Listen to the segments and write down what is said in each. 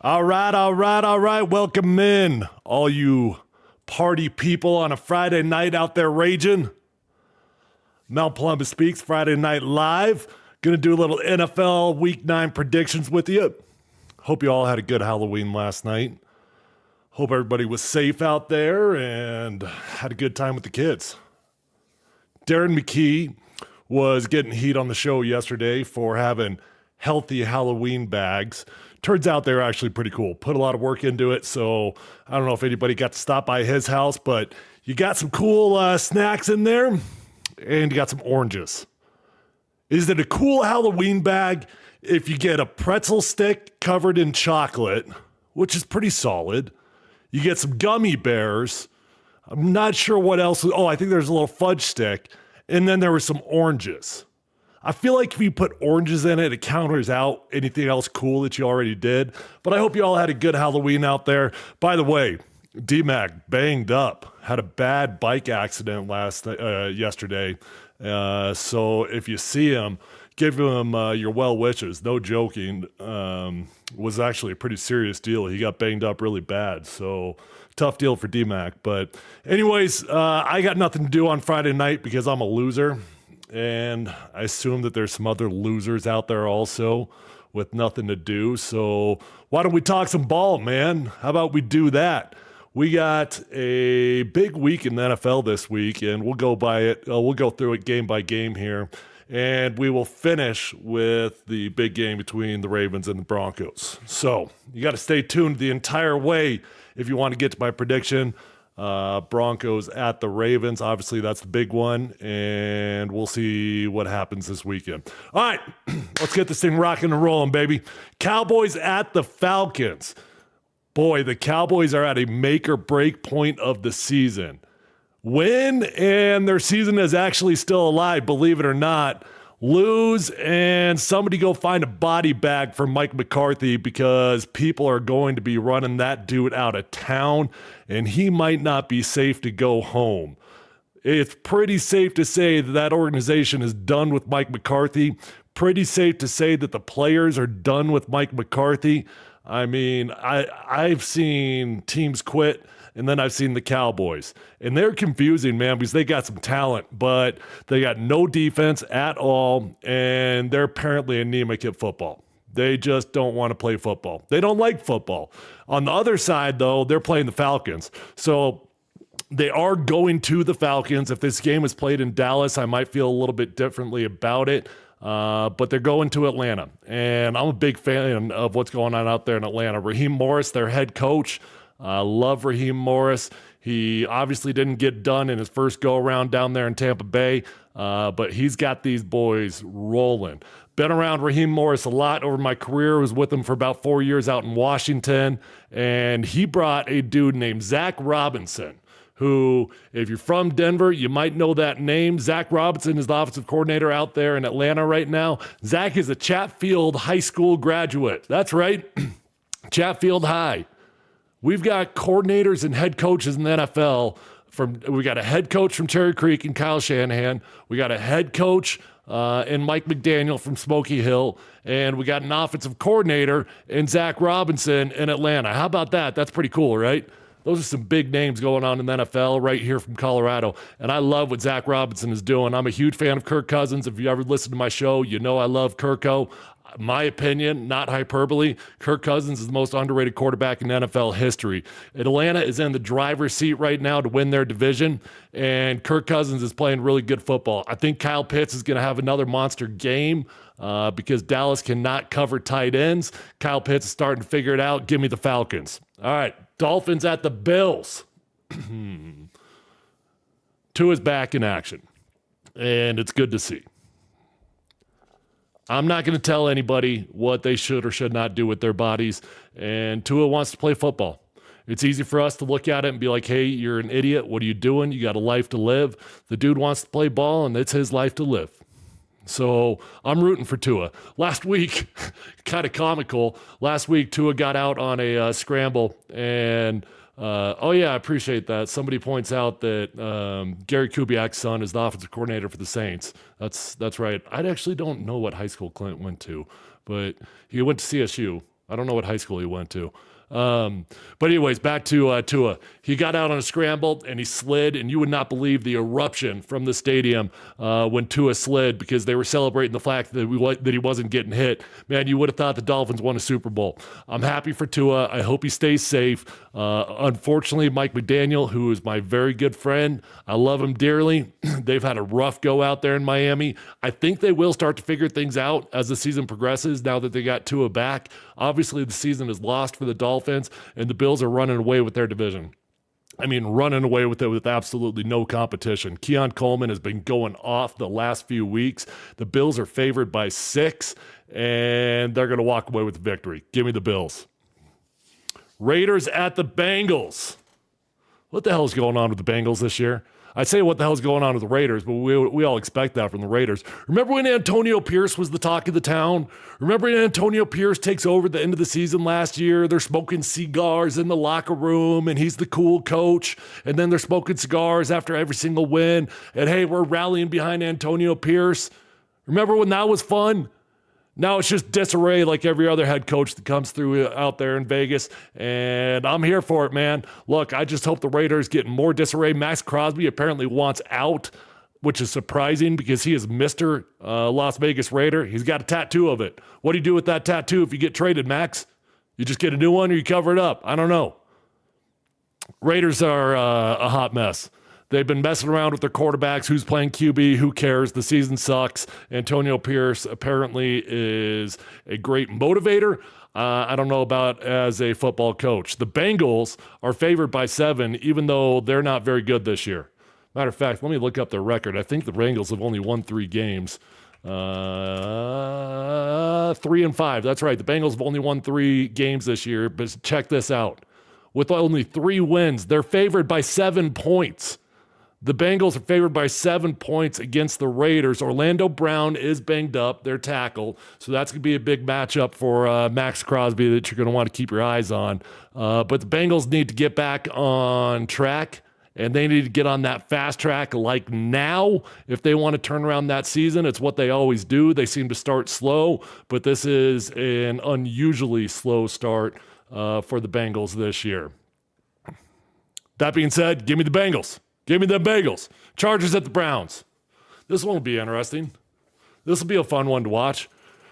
All right, all right, all right. Welcome in, all you party people on a Friday night out there raging. Mount Columbus Speaks, Friday Night Live. Gonna do a little NFL Week 9 predictions with you. Hope you all had a good Halloween last night. Hope everybody was safe out there and had a good time with the kids. Darren McKee was getting heat on the show yesterday for having healthy Halloween bags. Turns out they're actually pretty cool. Put a lot of work into it, so I don't know if anybody got to stop by his house, but you got some cool snacks in there, and you got some oranges. Is it a cool Halloween bag if you get a pretzel stick covered in chocolate, which is pretty solid? You get some gummy bears. I'm not sure what else. Oh, I think there's a little fudge stick, and then there were some oranges. I feel like if you put oranges in it, it counters out anything else cool that you already did. But I hope you all had a good Halloween out there. By the way, D-Mac banged up, had a bad bike accident yesterday. So if you see him, give him your well wishes. No joking. Was actually a pretty serious deal. He got banged up really bad. So tough deal for D-Mac. But anyways, I got nothing to do on Friday night because I'm a loser. And I assume that there's some other losers out there also with nothing to do. So why don't we talk some ball, man? How about we do that? We got a big week in the NFL this week, and we'll go by it. We'll go through it game by game here, and we will finish with the big game between the Ravens and the Broncos. So you got to stay tuned the entire way if you want to get to my prediction. Broncos at the Ravens. Obviously, that's the big one, and we'll see what happens this weekend. All right, let's get this thing rocking and rolling, baby. Cowboys at the Falcons. Boy, the Cowboys are at a make or break point of the season. Win, and their season is actually still alive, believe it or not. Lose, and somebody go find a body bag for Mike McCarthy because people are going to be running that dude out of town, and he might not be safe to go home. It's pretty safe to say that that organization is done with Mike McCarthy. Pretty safe to say that the players are done with Mike McCarthy. I mean, I've seen teams quit, and then I've seen the Cowboys. And they're confusing, man, because they got some talent, but they got no defense at all, and they're apparently anemic at football. They just don't want to play football. They don't like football. On the other side, though, they're playing the Falcons. So they are going to the Falcons. If this game was played in Dallas, I might feel a little bit differently about it. But they're going to Atlanta, and I'm a big fan of what's going on out there in Atlanta. Raheem Morris, their head coach. Love Raheem Morris. He obviously didn't get done in his first go-around down there in Tampa Bay, but he's got these boys rolling. Been around Raheem Morris a lot over my career. Was with him for about 4 years out in Washington, and he brought a dude named Zach Robinson, who, if you're from Denver, you might know that name. Zach Robinson is the offensive coordinator out there in Atlanta right now. Zach is a Chatfield High School graduate. That's right, Chatfield High. We've got coordinators and head coaches in the NFL. We got a head coach from Cherry Creek and Kyle Shanahan. We got a head coach in Mike McDaniel from Smoky Hill. And we got an offensive coordinator in Zach Robinson in Atlanta. How about that? That's pretty cool, right? Those are some big names going on in the NFL right here from Colorado. And I love what Zach Robinson is doing. I'm a huge fan of Kirk Cousins. If you ever listen to my show, you know I love Kirko. My opinion, not hyperbole, Kirk Cousins is the most underrated quarterback in NFL history. Atlanta is in the driver's seat right now to win their division, and Kirk Cousins is playing really good football. I think Kyle Pitts is going to have another monster game because Dallas cannot cover tight ends. Kyle Pitts is starting to figure it out. Give me the Falcons. All right, Dolphins at the Bills. Tua's back in action, and it's good to see. I'm not going to tell anybody what they should or should not do with their bodies, and Tua wants to play football. It's easy for us to look at it and be like, hey, you're an idiot. What are you doing? You got a life to live. The dude wants to play ball, and it's his life to live. So I'm rooting for Tua. Last week, kind of comical, last week Tua got out on a scramble, and I appreciate that. Somebody points out that Gary Kubiak's son is the offensive coordinator for the Saints. That's right. I actually don't know what high school Clint went to, but he went to CSU. I don't know what high school he went to. But anyways, back to Tua. He got out on a scramble and he slid, and you would not believe the eruption from the stadium when Tua slid because they were celebrating the fact that he wasn't getting hit. Man, you would have thought the Dolphins won a Super Bowl. I'm happy for Tua. I hope he stays safe. Unfortunately, Mike McDaniel, who is my very good friend, I love him dearly. They've had a rough go out there in Miami. I think they will start to figure things out as the season progresses now that they got Tua back. Obviously, the season is lost for the Dolphins, and the Bills are running away with their division. I mean, running away with it with absolutely no competition. Keon Coleman has been going off the last few weeks. The Bills are favored by 6, and they're going to walk away with the victory. Give me the Bills. Raiders at the Bengals. What the hell is going on with the Bengals this year? I say what the hell's going on with the Raiders, but we all expect that from the Raiders. Remember when Antonio Pierce was the talk of the town? Remember when Antonio Pierce takes over at the end of the season last year? They're smoking cigars in the locker room, and he's the cool coach. And then they're smoking cigars after every single win. And hey, we're rallying behind Antonio Pierce. Remember when that was fun? Now it's just disarray like every other head coach that comes through out there in Vegas, and I'm here for it, man. Look, I just hope the Raiders get more disarray. Max Crosby apparently wants out, which is surprising because he is Mr. Las Vegas Raider. He's got a tattoo of it. What do you do with that tattoo if you get traded, Max? You just get a new one or you cover it up? I don't know. Raiders are a hot mess. They've been messing around with their quarterbacks. Who's playing QB? Who cares? The season sucks. Antonio Pierce apparently is a great motivator. I don't know about as a football coach. The Bengals are favored by 7, even though they're not very good this year. Matter of fact, let me look up their record. I think the Bengals have only won 3 games. 3-5. That's right. The Bengals have only won 3 games this year. But check this out. With only 3 wins, they're favored by 7 points. The Bengals are favored by 7 points against the Raiders. Orlando Brown is banged up, their tackle. So that's going to be a big matchup for Max Crosby that you're going to want to keep your eyes on. But the Bengals need to get back on track, and they need to get on that fast track like now. If they want to turn around that season, it's what they always do. They seem to start slow, but this is an unusually slow start for the Bengals this year. That being said, give me the Bengals. Give me the Bengals. Chargers at the Browns. This one will be interesting. This will be a fun one to watch.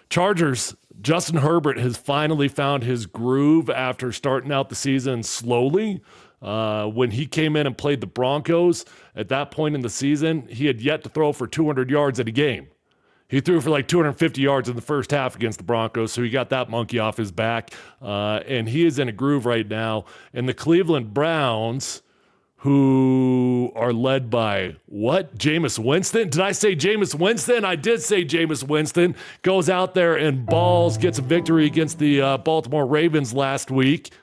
Chargers, Justin Herbert has finally found his groove after starting out the season slowly. When he came in and played the Broncos, at that point in the season, he had yet to throw for 200 yards in a game. He threw for like 250 yards in the first half against the Broncos, so he got that monkey off his back. And he is in a groove right now. And the Cleveland Browns, who are led by what? Jameis Winston? Did I say Jameis Winston? I did say Jameis Winston. Goes out there and balls, gets a victory against the Baltimore Ravens last week.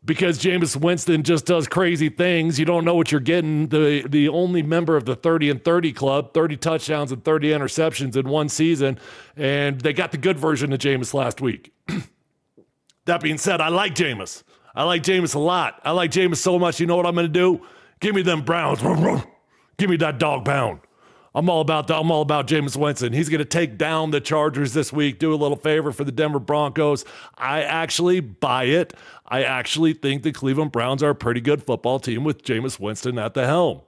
Because Jameis Winston just does crazy things. You don't know what you're getting. The only member of the 30 and 30 club, 30 touchdowns and 30 interceptions in one season. And they got the good version of Jameis last week. That being said, I like Jameis. I like Jameis a lot. I like Jameis so much, you know what I'm going to do? Give me them Browns. Give me that dog pound. I'm all about Jameis Winston. He's going to take down the Chargers this week, do a little favor for the Denver Broncos. I actually buy it. I actually think the Cleveland Browns are a pretty good football team with Jameis Winston at the helm.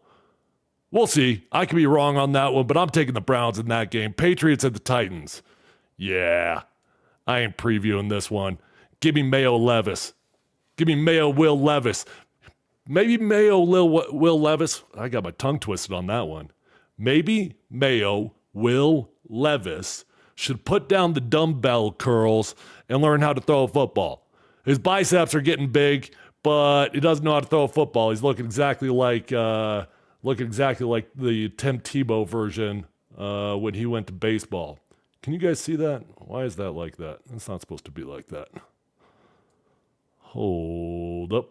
We'll see. I could be wrong on that one, but I'm taking the Browns in that game. Patriots and the Titans. Yeah, I ain't previewing this one. Give me Mayo Levis. Give me Mayo Will Levis. Maybe Mayo Will Levis. I got my tongue twisted on that one. Maybe Mayo Will Levis should put down the dumbbell curls and learn how to throw a football. His biceps are getting big, but he doesn't know how to throw a football. He's looking exactly like the Tim Tebow version when he went to baseball. Can you guys see that? Why is that like that? It's not supposed to be like that. Hold up.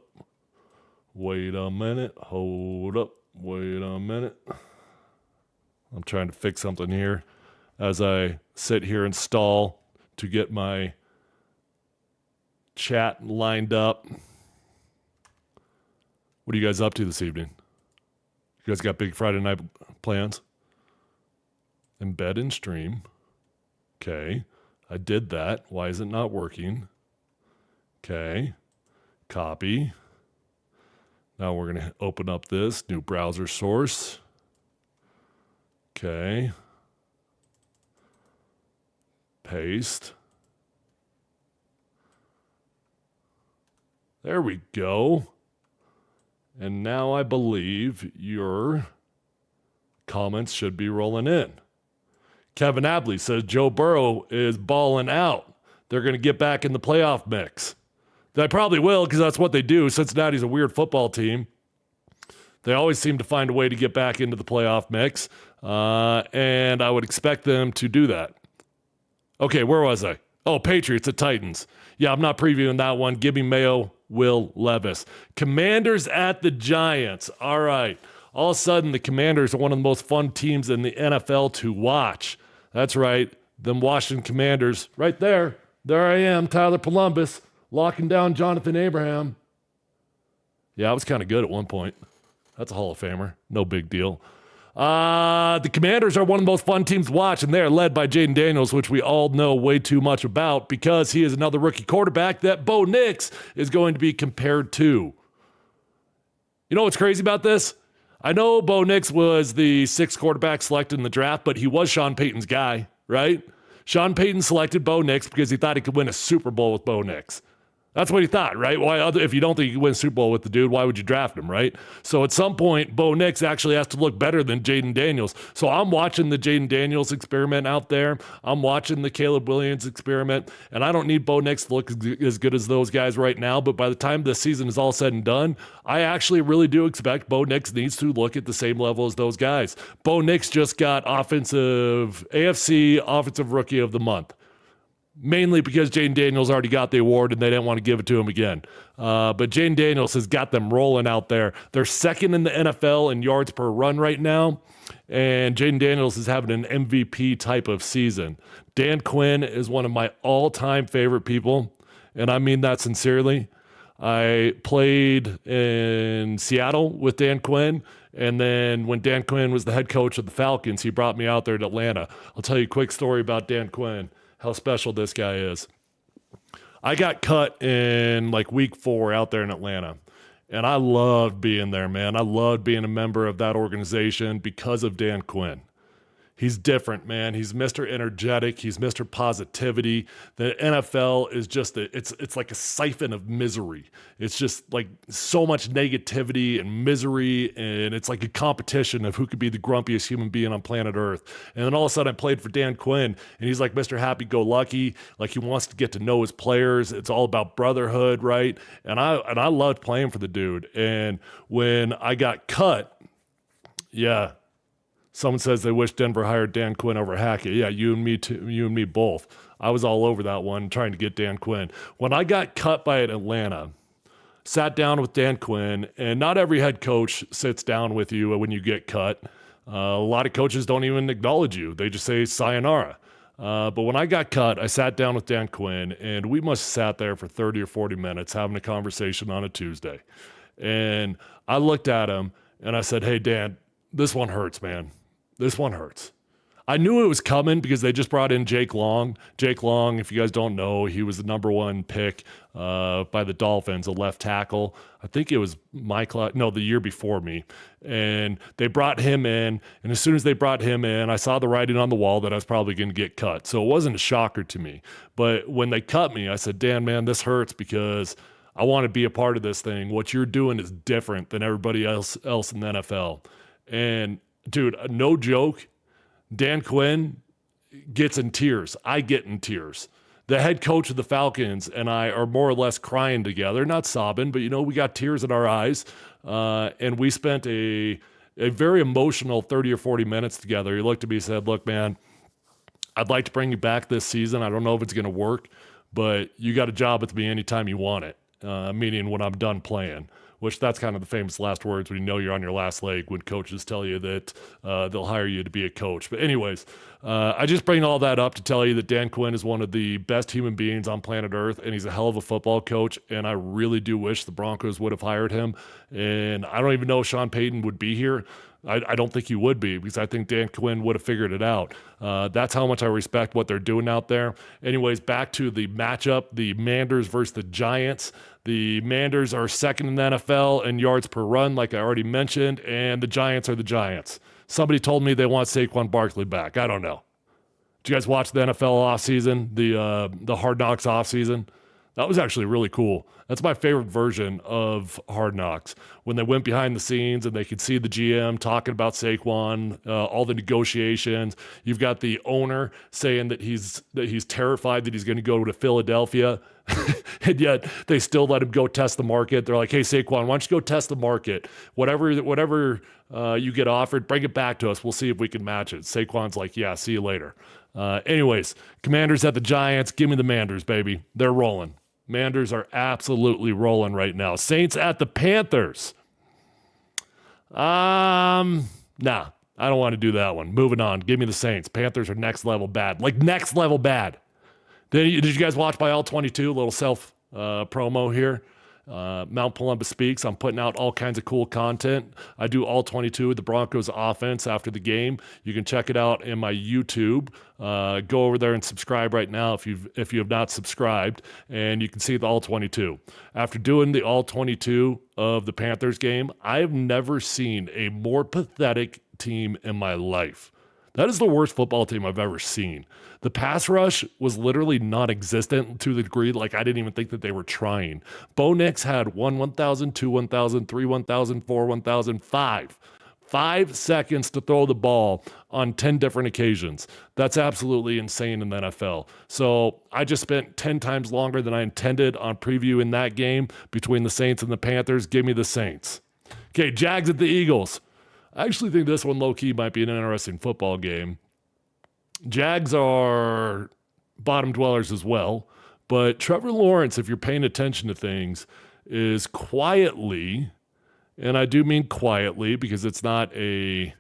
Wait a minute. Hold up. Wait a minute. I'm trying to fix something here as I sit here and stall to get my chat lined up. What are you guys up to this evening? You guys got big Friday night plans? Embed and stream. Okay. I did that. Why is it not working? Okay. Copy. Now we're going to open up this new browser source. Okay. Paste. There we go. And now I believe your comments should be rolling in. Kevin Abley says Joe Burrow is balling out. They're going to get back in the playoff mix. They probably will, because that's what they do. Cincinnati's a weird football team. They always seem to find a way to get back into the playoff mix, and I would expect them to do that. Okay, where was I? Oh, Patriots at Titans. Yeah, I'm not previewing that one. Give me Mayo, Will Levis. Commanders at the Giants. All right. All of a sudden, the Commanders are one of the most fun teams in the NFL to watch. That's right. Them Washington Commanders. Right there. There I am, Tyler Columbus, locking down Jonathan Abraham. Yeah, I was kind of good at one point. That's a Hall of Famer. No big deal. The Commanders are one of the most fun teams to watch, and they're led by Jayden Daniels, which we all know way too much about because he is another rookie quarterback that Bo Nix is going to be compared to. You know what's crazy about this? I know Bo Nix was the 6th quarterback selected in the draft, but he was Sean Payton's guy, right? Sean Payton selected Bo Nix because he thought he could win a Super Bowl with Bo Nix. That's what he thought, right? If you don't think you can win a Super Bowl with the dude, why would you draft him, right? So at some point, Bo Nix actually has to look better than Jayden Daniels. So I'm watching the Jayden Daniels experiment out there. I'm watching the Caleb Williams experiment, and I don't need Bo Nix to look as good as those guys right now, but by the time the season is all said and done, I actually really do expect Bo Nix needs to look at the same level as those guys. Bo Nix just got AFC Offensive Rookie of the Month. Mainly because Jayden Daniels already got the award and they didn't want to give it to him again. But Jayden Daniels has got them rolling out there. They're second in the NFL in yards per run right now, and Jayden Daniels is having an MVP type of season. Dan Quinn is one of my all-time favorite people, and I mean that sincerely. I played in Seattle with Dan Quinn, and then when Dan Quinn was the head coach of the Falcons, he brought me out there to Atlanta. I'll tell you a quick story about Dan Quinn. How special this guy is. I got cut in like week 4 out there in Atlanta, and I loved being there, man. I loved being a member of that organization because of Dan Quinn. He's different, man. He's Mr. Energetic. He's Mr. Positivity. The NFL is just it's like a siphon of misery. It's just like so much negativity and misery, and it's like a competition of who could be the grumpiest human being on planet Earth. And then all of a sudden I played for Dan Quinn, and he's like Mr. Happy-Go-Lucky. Like he wants to get to know his players. It's all about brotherhood, right? And I loved playing for the dude. And when I got cut, yeah. Someone says they wish Denver hired Dan Quinn over Hackett. Yeah, you and me too. You and me both. I was all over that one, trying to get Dan Quinn. When I got cut by Atlanta, sat down with Dan Quinn, and not every head coach sits down with you when you get cut. A lot of coaches don't even acknowledge you. They just say sayonara. But when I got cut, I sat down with Dan Quinn, and we must have sat there for 30 or 40 minutes having a conversation on a Tuesday. And I looked at him, and I said, hey, Dan, this one hurts, man. This one hurts. I knew it was coming because they just brought in Jake Long. Jake Long, if you guys don't know, he was the number 1 pick by the Dolphins, a left tackle. I think it was the year before me. And they brought him in, and as soon as they brought him in, I saw the writing on the wall that I was probably going to get cut. So it wasn't a shocker to me. But when they cut me, I said, Dan, man, this hurts because I want to be a part of this thing. What you're doing is different than everybody else in the NFL. And dude, no joke, Dan Quinn gets in tears. I get in tears. The head coach of the Falcons and I are more or less crying together, not sobbing, but we got tears in our eyes. And we spent a very emotional 30 or 40 minutes together. He looked at me and said, look, man, I'd like to bring you back this season. I don't know if it's going to work, but you got a job with me anytime you want it, meaning when I'm done playing. Which that's kind of the famous last words when you know you're on your last leg when coaches tell you that they'll hire you to be a coach. But anyways, I just bring all that up to tell you that Dan Quinn is one of the best human beings on planet Earth, and he's a hell of a football coach, and I really do wish the Broncos would have hired him. And I don't even know if Sean Payton would be here. I don't think he would be, because I think Dan Quinn would have figured it out. That's how much I respect what they're doing out there. Anyways, back to the matchup, the Manders versus the Giants. The Manders are second in the NFL in yards per run, like I already mentioned, and the Giants are the Giants. Somebody told me they want Saquon Barkley back. I don't know. Did you guys watch the NFL offseason, the Hard Knocks offseason? That was actually really cool. That's my favorite version of Hard Knocks, when they went behind the scenes and they could see the GM talking about Saquon, all the negotiations. You've got the owner saying that he's terrified that he's going to go to Philadelphia, and yet they still let him go test the market. They're like, "Hey, Saquon, why don't you go test the market? Whatever you get offered, bring it back to us. We'll see if we can match it." Saquon's like, "Yeah, see you later." Anyways, Commanders at the Giants. Give me the Manders, baby. They're rolling. Manders are absolutely rolling right now. Saints at the Panthers. Nah, I don't want to do that one. Moving on. Give me the Saints. Panthers are next level bad. Like next level bad. Did you guys watch by all 22? A little self promo here. Mount Columbus Speaks. I'm putting out all kinds of cool content. I do all 22 with the Broncos offense after the game. You can check it out in my YouTube. Go over there and subscribe right now if you have not subscribed, and you can see the all 22. After doing the all 22 of the Panthers game, I have never seen a more pathetic team in my life. That is the worst football team I've ever seen. The pass rush was literally non-existent to the degree like I didn't even think that they were trying. Bo Nix had 1,000, 2 1,000, 3 1,000, 4 1,000, 5 seconds to throw the ball on 10 different occasions. That's absolutely insane in the NFL. So I just spent 10 times longer than I intended on previewing that game between the Saints and the Panthers. Give me the Saints. Okay, Jags at the Eagles. I actually think this one low-key might be an interesting football game. Jags are bottom dwellers as well, but Trevor Lawrence, if you're paying attention to things, is quietly, and I do mean quietly because it's not a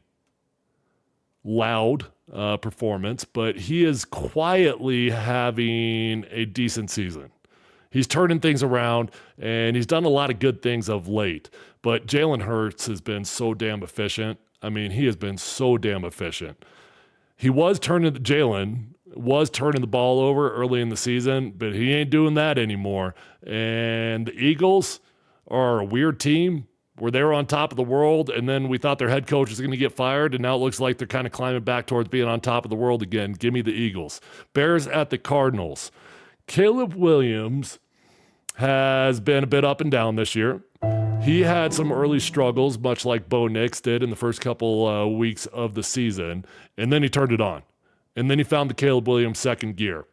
loud performance, but he is quietly having a decent season. He's turning things around, and he's done a lot of good things of late. But Jalen Hurts has been so damn efficient. I mean, he has been so damn efficient. Jalen was turning the ball over early in the season, but he ain't doing that anymore. And the Eagles are a weird team where they were on top of the world, and then we thought their head coach was going to get fired, and now it looks like they're kind of climbing back towards being on top of the world again. Give me the Eagles. Bears at the Cardinals. Caleb Williams has been a bit up and down this year. He had some early struggles, much like Bo Nix did in the first couple weeks of the season, and then he turned it on. And then he found the Caleb Williams second gear.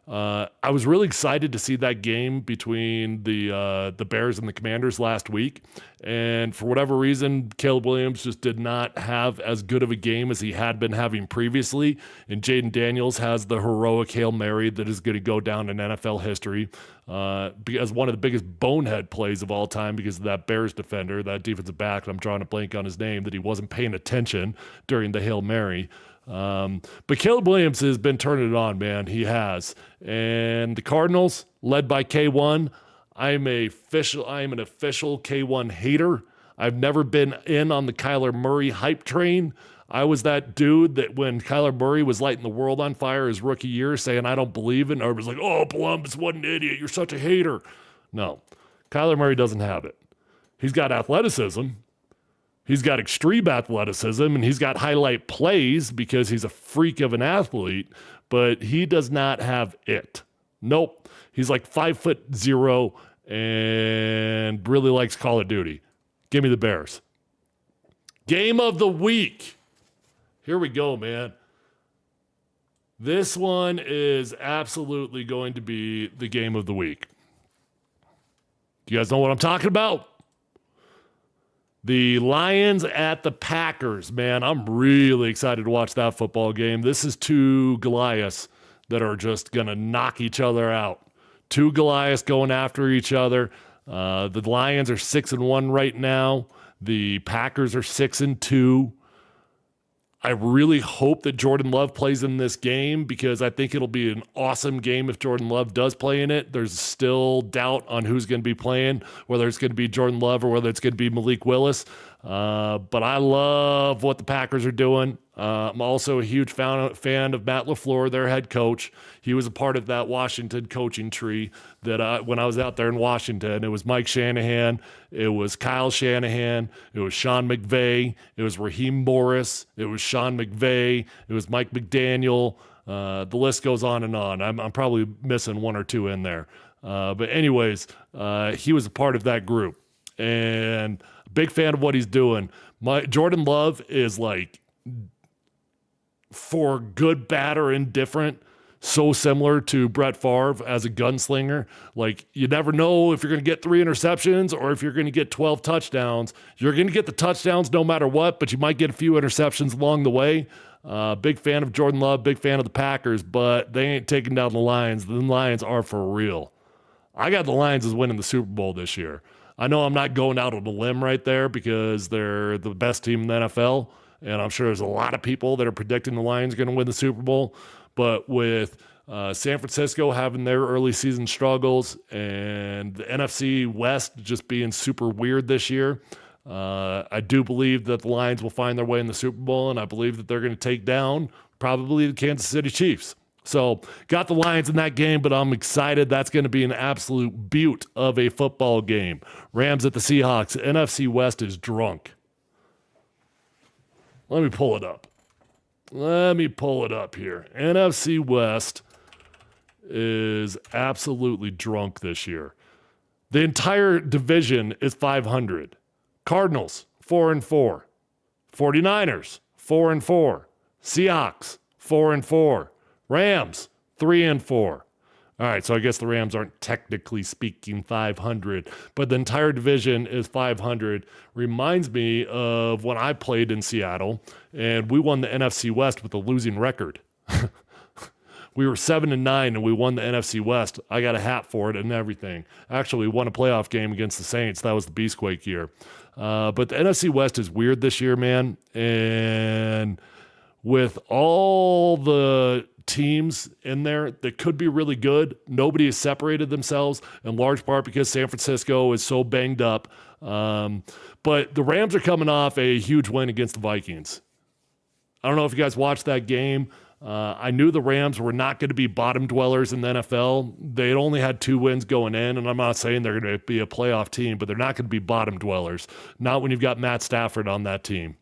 I was really excited to see that game between the Bears and the Commanders last week. And for whatever reason, Caleb Williams just did not have as good of a game as he had been having previously. And Jaden Daniels has the heroic Hail Mary that is going to go down in NFL history as one of the biggest bonehead plays of all time because of that Bears defender, that defensive back, and I'm drawing a blank on his name, that he wasn't paying attention during the Hail Mary. But Caleb Williams has been turning it on, man. He has. And the Cardinals, led by K1, I'm an official K1 hater. I've never been in on the Kyler Murray hype train. I was that dude that when Kyler Murray was lighting the world on fire his rookie year saying, I don't believe it. And everybody's like, oh, Columbus, what an idiot. You're such a hater. No, Kyler Murray doesn't have it. He's got athleticism. He's got extreme athleticism, and he's got highlight plays because he's a freak of an athlete, but he does not have it. Nope. He's like 5'0" and really likes Call of Duty. Give me the Bears. Game of the week. Here we go, man. This one is absolutely going to be the game of the week. Do you guys know what I'm talking about? The Lions at the Packers, man. I'm really excited to watch that football game. This is two Goliaths that are just going to knock each other out. Two Goliaths going after each other. The Lions are 6-1 right now. The Packers are 6-2. I really hope that Jordan Love plays in this game because I think it'll be an awesome game if Jordan Love does play in it. There's still doubt on who's going to be playing, whether it's going to be Jordan Love or whether it's going to be Malik Willis. But I love what the Packers are doing. I'm also a huge fan of Matt LaFleur, their head coach. He was a part of that Washington coaching tree that when I was out there in Washington, it was Mike Shanahan, it was Kyle Shanahan, it was Sean McVay, it was Raheem Morris, it was Sean McVay, it was Mike McDaniel. The list goes on and on. I'm probably missing one or two in there. But anyways, he was a part of that group. And big fan of what he's doing. Jordan Love is like, for good, bad, or indifferent, so similar to Brett Favre as a gunslinger. Like, you never know if you're going to get 3 interceptions or if you're going to get 12 touchdowns. You're going to get the touchdowns no matter what, but you might get a few interceptions along the way. Big fan of Jordan Love, big fan of the Packers, but they ain't taking down the Lions. The Lions are for real. I got the Lions as winning the Super Bowl this year. I know I'm not going out on a limb right there because they're the best team in the NFL, and I'm sure there's a lot of people that are predicting the Lions are going to win the Super Bowl. But with San Francisco having their early season struggles and the NFC West just being super weird this year, I do believe that the Lions will find their way in the Super Bowl, and I believe that they're going to take down probably the Kansas City Chiefs. So got the Lions in that game, but I'm excited. That's going to be an absolute beaut of a football game. Rams at the Seahawks. NFC West is drunk. Let me pull it up. Here. NFC West is absolutely drunk this year. The entire division is 500. Cardinals, 4-4. 49ers, 4-4. Seahawks, 4-4. Rams, 3-4. All right, so I guess the Rams aren't technically speaking 500, but the entire division is 500. Reminds me of when I played in Seattle, and we won the NFC West with a losing record. We were 7-9, and we won the NFC West. I got a hat for it and everything. Actually, we won a playoff game against the Saints. That was the Beastquake year. But the NFC West is weird this year, man, and with all the teams in there that could be really good, nobody has separated themselves, in large part because San Francisco is so banged up. But the Rams are coming off a huge win against the Vikings. I don't know if you guys watched that game. I knew the Rams were not going to be bottom dwellers in the NFL. They only had 2 wins going in, and I'm not saying they're going to be a playoff team, but they're not going to be bottom dwellers. Not when you've got Matt Stafford on that team.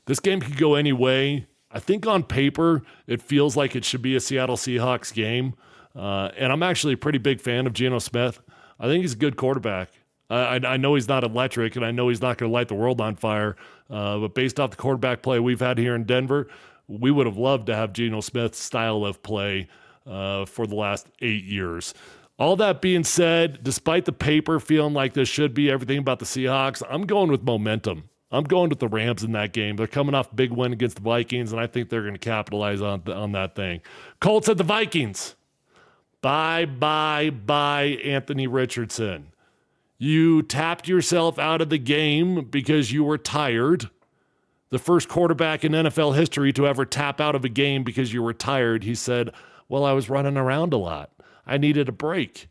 This game could go any way. I think on paper, it feels like it should be a Seattle Seahawks game. And I'm actually a pretty big fan of Geno Smith. I think he's a good quarterback. I know he's not electric, and I know he's not going to light the world on fire. But based off the quarterback play we've had here in Denver, we would have loved to have Geno Smith's style of play for the last 8 years. All that being said, despite the paper feeling like this should be everything about the Seahawks, I'm going with momentum. I'm going with the Rams in that game. They're coming off a big win against the Vikings, and I think they're going to capitalize on that thing. Colts at the Vikings. Bye, Anthony Richardson. You tapped yourself out of the game because you were tired. The first quarterback in NFL history to ever tap out of a game because you were tired. He said, well, I was running around a lot. I needed a break.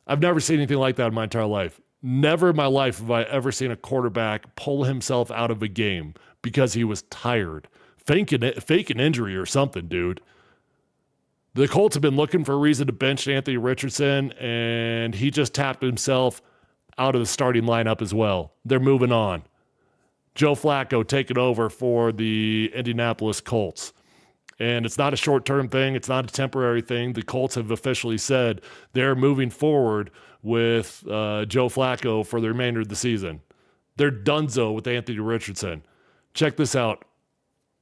I've never seen anything like that in my entire life. Never in my life have I ever seen a quarterback pull himself out of a game because he was tired. Fake an injury or something, dude. The Colts have been looking for a reason to bench Anthony Richardson, and he just tapped himself out of the starting lineup as well. They're moving on. Joe Flacco taking over for the Indianapolis Colts. And it's not a short-term thing. It's not a temporary thing. The Colts have officially said they're moving forward with Joe Flacco for the remainder of the season. They're donezo with Anthony Richardson. Check this out.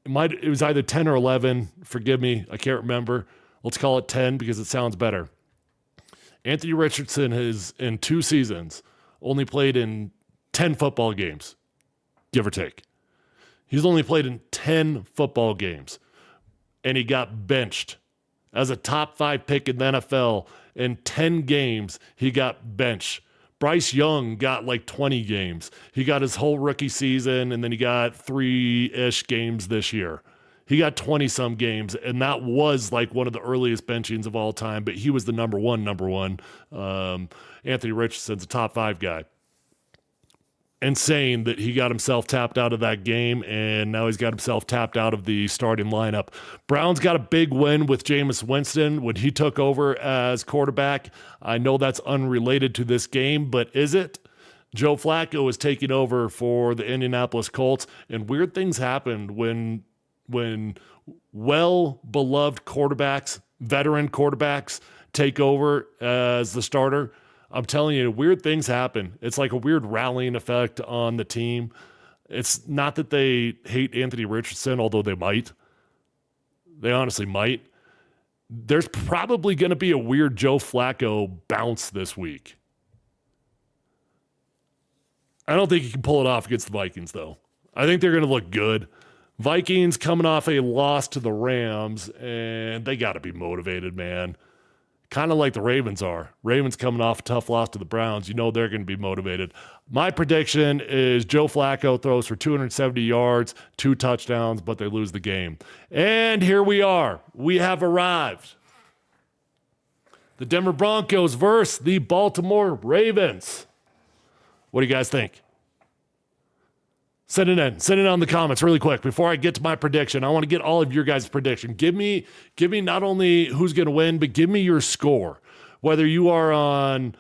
It was either 10 or 11. Forgive me. I can't remember. Let's call it 10 because it sounds better. Anthony Richardson has, in 2 seasons, only played in 10 football games, give or take. He's only played in 10 football games, and he got benched. As a top 5 pick in the NFL, in 10 games, he got benched. Bryce Young got like 20 games. He got his whole rookie season, and then he got 3-ish games this year. He got 20-some games, and that was like one of the earliest benchings of all time, but he was the number one. Anthony Richardson's a top 5 guy. insane that he got himself tapped out of that game, and now he's got himself tapped out of the starting lineup. Browns got a big win with Jameis Winston when he took over as quarterback. I know that's unrelated to this game, but is it? Joe Flacco is taking over for the Indianapolis Colts, and weird things happened when well-beloved quarterbacks, veteran quarterbacks, take over as the starter. I'm telling you, weird things happen. It's like a weird rallying effect on the team. It's not that they hate Anthony Richardson, although they might. They honestly might. There's probably going to be a weird Joe Flacco bounce this week. I don't think he can pull it off against the Vikings, though. I think they're going to look good. Vikings coming off a loss to the Rams, and they got to be motivated, man. Kind of like the Ravens are. Ravens coming off a tough loss to the Browns. You know they're going to be motivated. My prediction is Joe Flacco throws for 270 yards, 2 touchdowns, but they lose the game. And here we are. We have arrived. The Denver Broncos versus the Baltimore Ravens. What do you guys think? Send it in. Send it on the comments really quick. Before I get to my prediction, I want to get all of your guys' prediction. Give me not only who's going to win, but give me your score. Whether you're on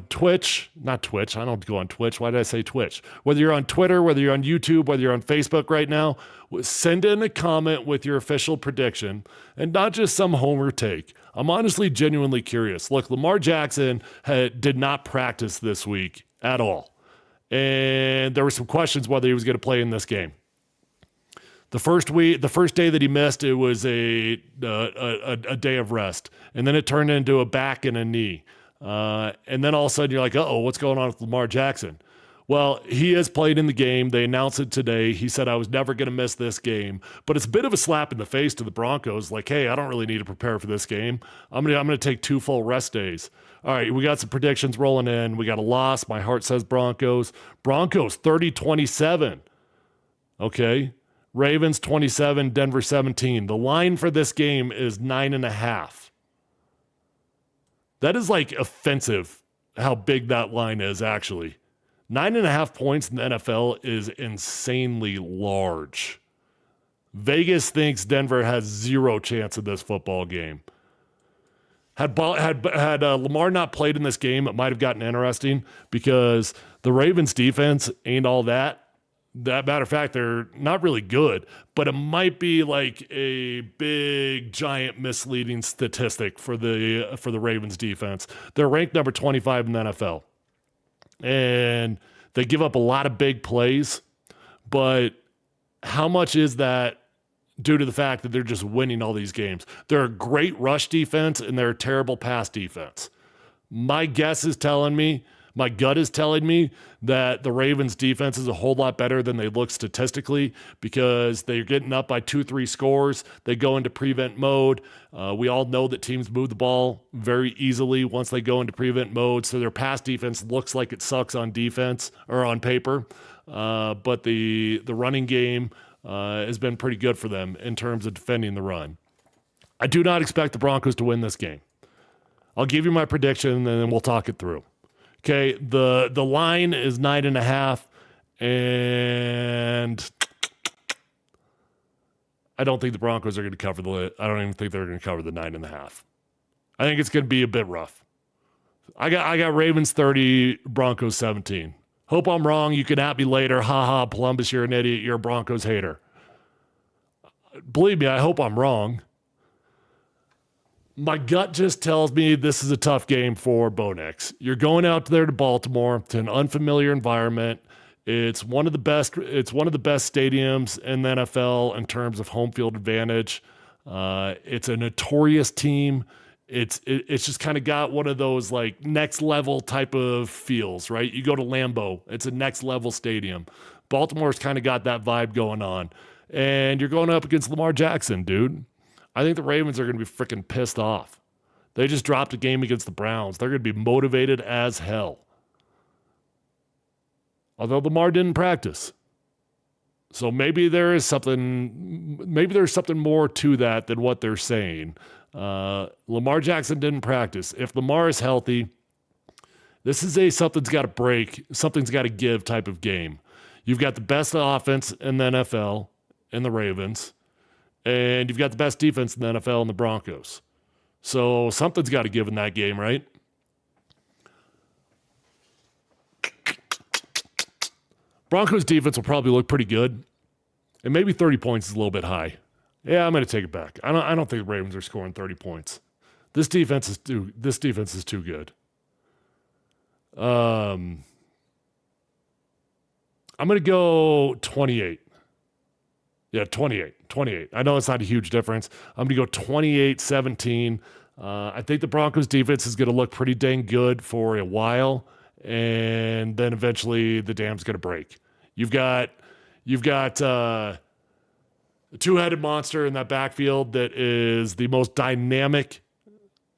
Twitch, not Twitch. I don't go on Twitch. Why did I say Twitch? Whether you're on Twitter, whether you're on YouTube, whether you're on Facebook right now, send in a comment with your official prediction and not just some homer take. I'm honestly genuinely curious. Look, Lamar Jackson did not practice this week at all. And there were some questions whether he was going to play in this game. The first day that he missed, it was a day of rest, and then it turned into a back and a knee, and then all of a sudden you're like, uh-oh, what's going on with Lamar Jackson? Well, he has played in the game. They announced it today. He said, I was never going to miss this game, but it's a bit of a slap in the face to the Broncos. Like, hey, I don't really need to prepare for this game. I'm gonna take 2 full rest days. All right, we got some predictions rolling in. We got a loss. My heart says Broncos. Broncos 30-27. Okay. Ravens 27, Denver 17. The line for this game is 9.5. That is like offensive how big that line is, actually. 9.5 points in the NFL is insanely large. Vegas thinks Denver has 0 chance of this football game. Had Lamar not played in this game, it might have gotten interesting because the Ravens defense ain't all that. Matter of fact, they're not really good, but it might be like a big, giant misleading statistic for the Ravens defense. They're ranked number 25 in the NFL, and they give up a lot of big plays. But how much is that due to the fact that they're just winning all these games? They're a great rush defense, and they're a terrible pass defense. My gut is telling me that the Ravens defense is a whole lot better than they look statistically because they're getting up by 2-3 scores. They go into prevent mode. We all know that teams move the ball very easily once they go into prevent mode. So their pass defense looks like it sucks on defense or on paper. But the running game has been pretty good for them in terms of defending the run. I do not expect the Broncos to win this game. I'll give you my prediction and then we'll talk it through. Okay, the line is 9.5, and I don't think the Broncos are going to cover I don't even think they're going to cover the 9.5. I think it's going to be a bit rough. I got Ravens 30, Broncos 17. Hope I'm wrong. You can at me later. Ha ha, Columbus, you're an idiot. You're a Broncos hater. Believe me, I hope I'm wrong. My gut just tells me this is a tough game for Bo Nix. You're going out there to Baltimore to an unfamiliar environment. It's one of the best stadiums in the NFL in terms of home field advantage. It's a notorious team. It's just kind of got one of those like next level type of feels, right? You go to Lambeau, it's a next level stadium. Baltimore's kind of got that vibe going on. And you're going up against Lamar Jackson, dude. I think the Ravens are going to be freaking pissed off. They just dropped a game against the Browns. They're going to be motivated as hell. Although Lamar didn't practice. So maybe there's something more to that than what they're saying. Lamar Jackson didn't practice. If Lamar is healthy This is a something's got to break, something's got to give type of game. You've got the best offense in the NFL in the Ravens, and you've got the best defense in the NFL in the Broncos. So something's got to give in that game, right? Broncos defense will probably look pretty good, and maybe 30 points is a little bit high. Yeah, I'm going to take it back. I don't think the Ravens are scoring 30 points. This defense is too good. I'm going to go 28. Yeah, 28. I know it's not a huge difference. I'm going to go 28-17. I think the Broncos defense is going to look pretty dang good for a while, and then eventually the dam's going to break. You've got a two-headed monster in that backfield that is the most dynamic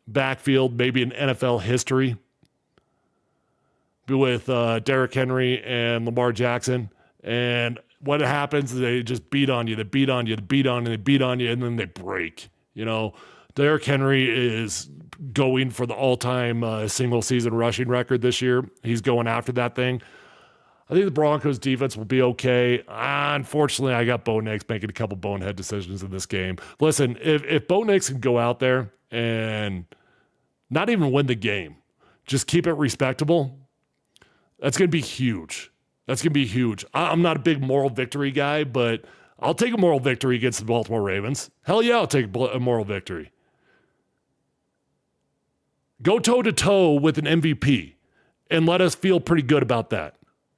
backfield maybe in NFL history, with Derrick Henry and Lamar Jackson. And what happens is they just beat on you, and then they break. You know, Derrick Henry is going for the all-time single-season rushing record this year. He's going after that thing. I think the Broncos defense will be okay. Unfortunately, I got Bo Nix making a couple bonehead decisions in this game. Listen, if Bo Nix can go out there and not even win the game, just keep it respectable, that's going to be huge. I'm not a big moral victory guy, but I'll take a moral victory against the Baltimore Ravens. Hell yeah, I'll take a moral victory. Go toe-to-toe with an MVP and let us feel pretty good about that,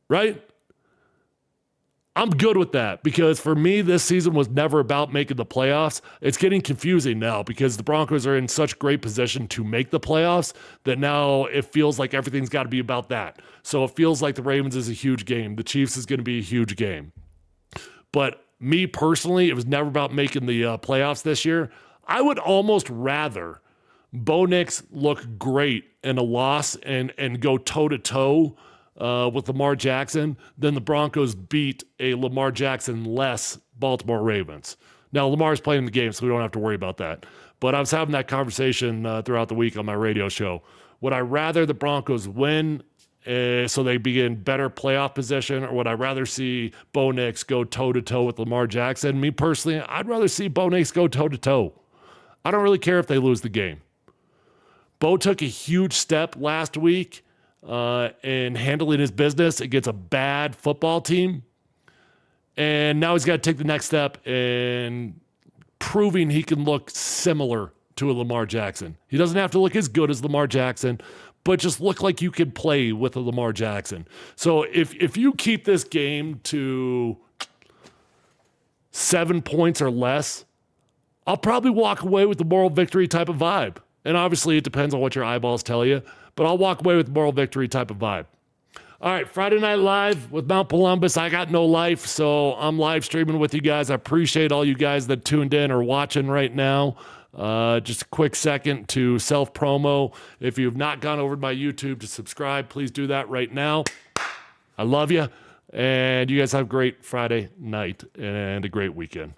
right? I'm good with that because for me, this season was never about making the playoffs. It's getting confusing now because the Broncos are in such great position to make the playoffs that now it feels like everything's got to be about that. So it feels like the Ravens is a huge game. The Chiefs is going to be a huge game. But me personally, it was never about making the playoffs this year. I would almost rather Bo Nix look great in a loss and go toe-to-toe with Lamar Jackson, then the Broncos beat a Lamar Jackson-less Baltimore Ravens. Now, Lamar's playing the game, so we don't have to worry about that. But I was having that conversation throughout the week on my radio show. Would I rather the Broncos win so they be in better playoff position, or would I rather see Bo Nix go toe-to-toe with Lamar Jackson? Me personally, I'd rather see Bo Nix go toe-to-toe. I don't really care if they lose the game. Bo took a huge step last week in handling his business against a bad football team. And now he's got to take the next step in proving he can look similar to a Lamar Jackson. He doesn't have to look as good as Lamar Jackson, but just look like you can play with a Lamar Jackson. So if you keep this game to 7 points or less, I'll probably walk away with the moral victory type of vibe. And obviously it depends on what your eyeballs tell you, but I'll walk away with moral victory type of vibe. All right, Friday Night Live with Mount Columbus. I got no life, so I'm live streaming with you guys. I appreciate all you guys that tuned in or watching right now. Just a quick second to self-promo. If you've not gone over to my YouTube to subscribe, please do that right now. I love you, and you guys have a great Friday night and a great weekend.